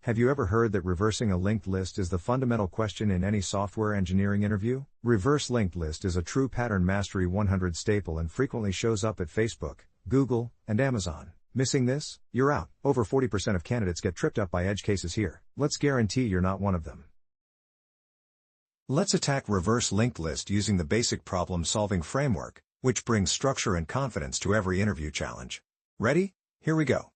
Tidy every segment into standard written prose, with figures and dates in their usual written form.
Have you ever heard that reversing a linked list is the fundamental question in any software engineering interview? Reverse linked list is a true pattern mastery 100 staple and frequently shows up at Facebook, Google, and Amazon. Missing this? You're out. Over 40% of candidates get tripped up by edge cases here. Let's guarantee you're not one of them. Let's attack reverse linked list using the basic problem-solving framework, which brings structure and confidence to every interview challenge. Ready? Here we go.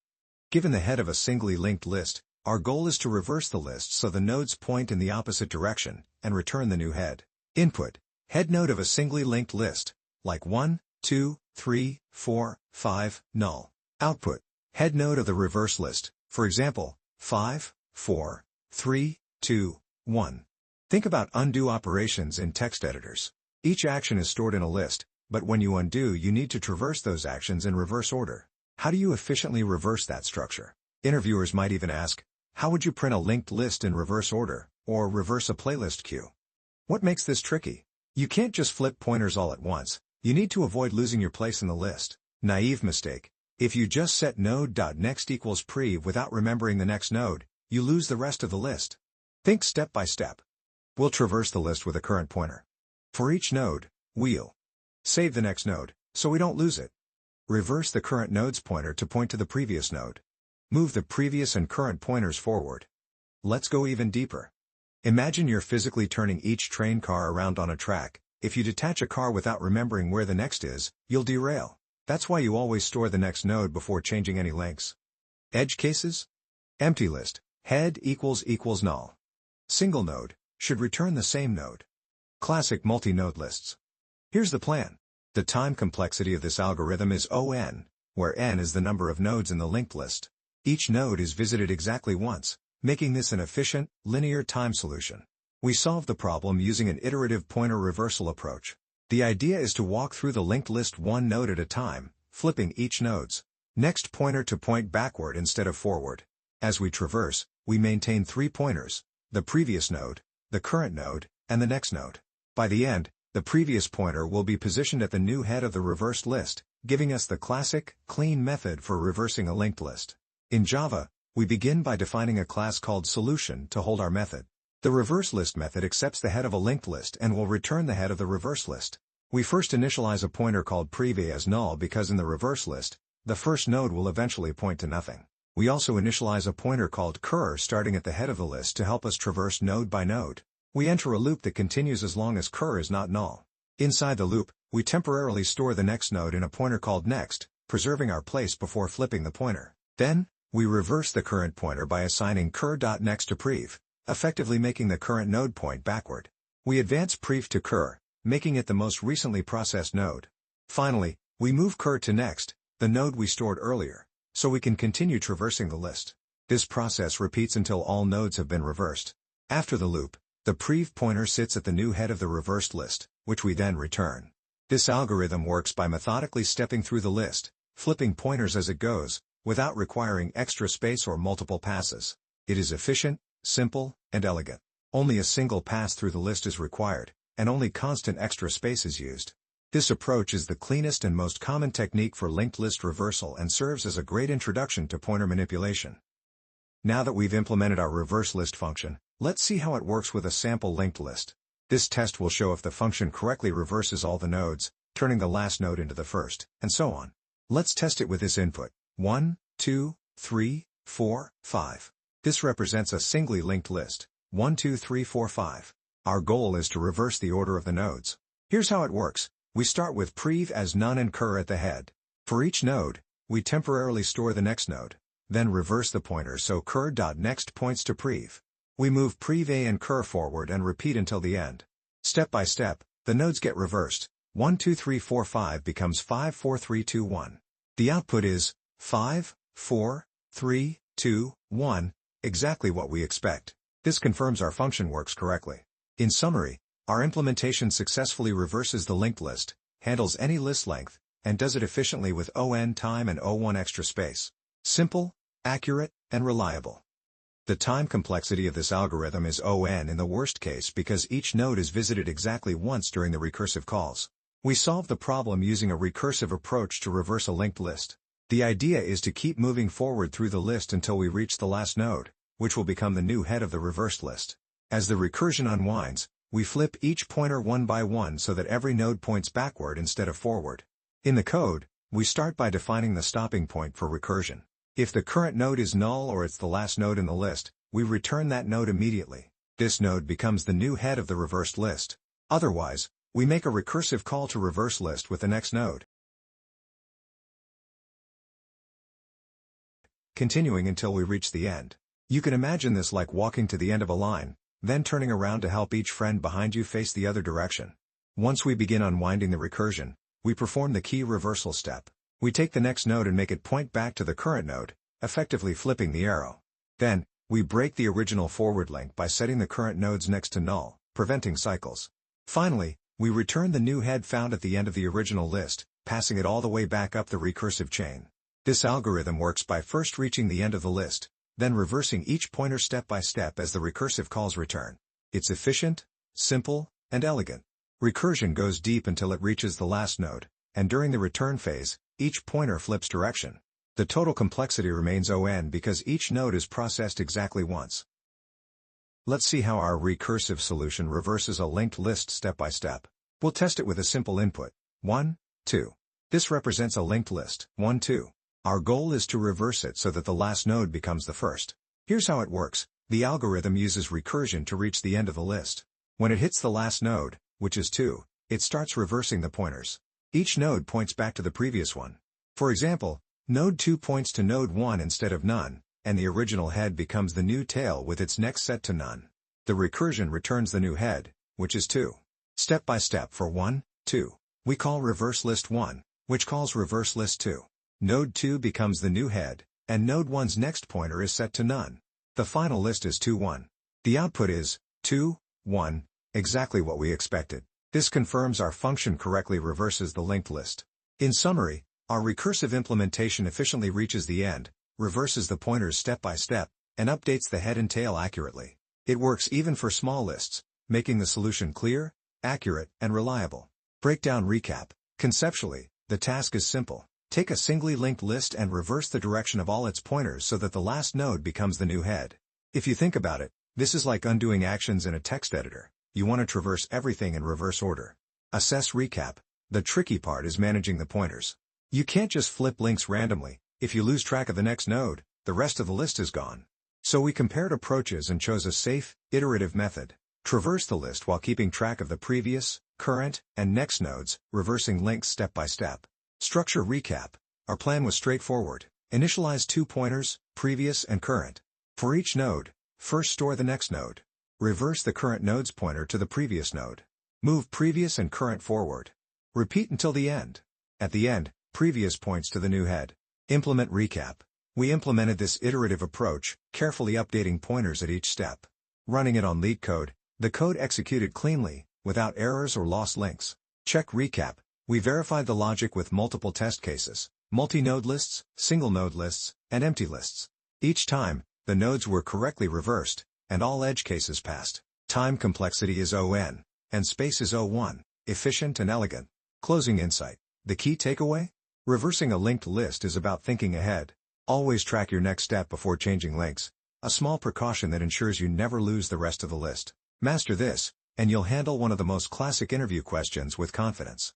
Given the head of a singly linked list, our goal is to reverse the list so the nodes point in the opposite direction, and return the new head. Input: head node of a singly linked list, like 1, 2, 3, 4, 5, null. Output: head node of the reverse list, for example, 5, 4, 3, 2, 1. Think about undo operations in text editors. Each action is stored in a list, but when you undo you need to traverse those actions in reverse order. How do you efficiently reverse that structure? Interviewers might even ask, how would you print a linked list in reverse order, or reverse a playlist queue? What makes this tricky? You can't just flip pointers all at once. You need to avoid losing your place in the list. Naive mistake. If you just set node.next equals prev without remembering the next node, you lose the rest of the list. Think step by step. We'll traverse the list with a current pointer. For each node, we'll save the next node, so we don't lose it. Reverse the current node's pointer to point to the previous node. Move the previous and current pointers forward. Let's go even deeper. Imagine you're physically turning each train car around on a track. If you detach a car without remembering where the next is, you'll derail. That's why you always store the next node before changing any links. Edge cases? Empty list, head equals null. Single node, should return the same node. Classic multi-node lists. Here's the plan. The time complexity of this algorithm is O(n), where n is the number of nodes in the linked list. Each node is visited exactly once, making this an efficient, linear time solution. We solve the problem using an iterative pointer reversal approach. The idea is to walk through the linked list one node at a time, flipping each node's next pointer to point backward instead of forward. As we traverse, we maintain 3 pointers: the previous node, the current node, and the next node. By the end, the previous pointer will be positioned at the new head of the reversed list, giving us the classic, clean method for reversing a linked list. In Java, we begin by defining a class called solution to hold our method. The reverse list method accepts the head of a linked list and will return the head of the reverse list. We first initialize a pointer called prev as null because in the reverse list, the first node will eventually point to nothing. We also initialize a pointer called cur starting at the head of the list to help us traverse node by node. We enter a loop that continues as long as cur is not null. Inside the loop, we temporarily store the next node in a pointer called next, preserving our place before flipping the pointer. Then, we reverse the current pointer by assigning cur.next to prev, effectively making the current node point backward. We advance prev to cur, making it the most recently processed node. Finally, we move cur to next, the node we stored earlier, so we can continue traversing the list. This process repeats until all nodes have been reversed. After the loop, the prev pointer sits at the new head of the reversed list, which we then return. This algorithm works by methodically stepping through the list, flipping pointers as it goes, without requiring extra space or multiple passes. It is efficient, simple, and elegant. Only a single pass through the list is required, and only constant extra space is used. This approach is the cleanest and most common technique for linked list reversal and serves as a great introduction to pointer manipulation. Now that we've implemented our reverse list function, let's see how it works with a sample linked list. This test will show if the function correctly reverses all the nodes, turning the last node into the first, and so on. Let's test it with this input: 1, 2, 3, 4, 5. This represents a singly linked list: 1, 2, 3, 4, 5. Our goal is to reverse the order of the nodes. Here's how it works. We start with prev as none and cur at the head. For each node, we temporarily store the next node, then reverse the pointer so cur.next points to prev. We move prev and cur forward and repeat until the end. Step by step, the nodes get reversed. 1, 2, 3, 4, 5 becomes 5, 4, 3, 2, 1. The output is 5, 4, 3, 2, 1, exactly what we expect. This confirms our function works correctly. In summary, our implementation successfully reverses the linked list, handles any list length, and does it efficiently with O(n) time and O(1) extra space. Simple, accurate, and reliable. The time complexity of this algorithm is O(n) in the worst case because each node is visited exactly once during the recursive calls. We solve the problem using a recursive approach to reverse a linked list. The idea is to keep moving forward through the list until we reach the last node. which will become the new head of the reversed list. As the recursion unwinds, we flip each pointer one by one so that every node points backward instead of forward. In the code, we start by defining the stopping point for recursion. If the current node is null or it's the last node in the list, we return that node immediately. This node becomes the new head of the reversed list. Otherwise, we make a recursive call to reverse list with the next node, continuing until we reach the end. You can imagine this like walking to the end of a line, then turning around to help each friend behind you face the other direction. Once we begin unwinding the recursion, we perform the key reversal step. We take the next node and make it point back to the current node, effectively flipping the arrow. Then, we break the original forward link by setting the current nodes next to null, preventing cycles. Finally, we return the new head found at the end of the original list, passing it all the way back up the recursive chain. This algorithm works by first reaching the end of the list, then reversing each pointer step by step as the recursive calls return. It's efficient, simple, and elegant. Recursion goes deep until it reaches the last node, and during the return phase, each pointer flips direction. The total complexity remains O(n) because each node is processed exactly once. Let's see how our recursive solution reverses a linked list step by step. We'll test it with a simple input, 1, 2. This represents a linked list, 1, 2. Our goal is to reverse it so that the last node becomes the first. Here's how it works. The algorithm uses recursion to reach the end of the list. When it hits the last node, which is 2, it starts reversing the pointers. Each node points back to the previous one. For example, node 2 points to node 1 instead of none, and the original head becomes the new tail with its next set to none. The recursion returns the new head, which is 2. Step by step for 1, 2. We call reverse list 1, which calls reverse list 2. Node 2 becomes the new head, and node 1's next pointer is set to none. The final list is 2, 1. The output is 2, 1, exactly what we expected. This confirms our function correctly reverses the linked list. In summary, our recursive implementation efficiently reaches the end, reverses the pointers step by step, and updates the head and tail accurately. It works even for small lists, making the solution clear, accurate, and reliable. Breakdown recap. Conceptually, the task is simple. Take a singly linked list and reverse the direction of all its pointers so that the last node becomes the new head. If you think about it, this is like undoing actions in a text editor. You want to traverse everything in reverse order. Assess recap. The tricky part is managing the pointers. You can't just flip links randomly. If you lose track of the next node, the rest of the list is gone. So we compared approaches and chose a safe, iterative method. Traverse the list while keeping track of the previous, current, and next nodes, reversing links step by step. Structure recap. Our plan was straightforward. Initialize 2 pointers, previous and current. For each node, first store the next node. Reverse the current node's pointer to the previous node. Move previous and current forward. Repeat until the end. At the end, previous points to the new head. Implement recap. We implemented this iterative approach, carefully updating pointers at each step. Running it on LeetCode, the code executed cleanly, without errors or lost links. Check recap. We verified the logic with multiple test cases, multi-node lists, single-node lists, and empty lists. Each time, the nodes were correctly reversed, and all edge cases passed. Time complexity is O(n), and space is O(1), efficient and elegant. Closing insight. The key takeaway? Reversing a linked list is about thinking ahead. Always track your next step before changing links. A small precaution that ensures you never lose the rest of the list. Master this, and you'll handle one of the most classic interview questions with confidence.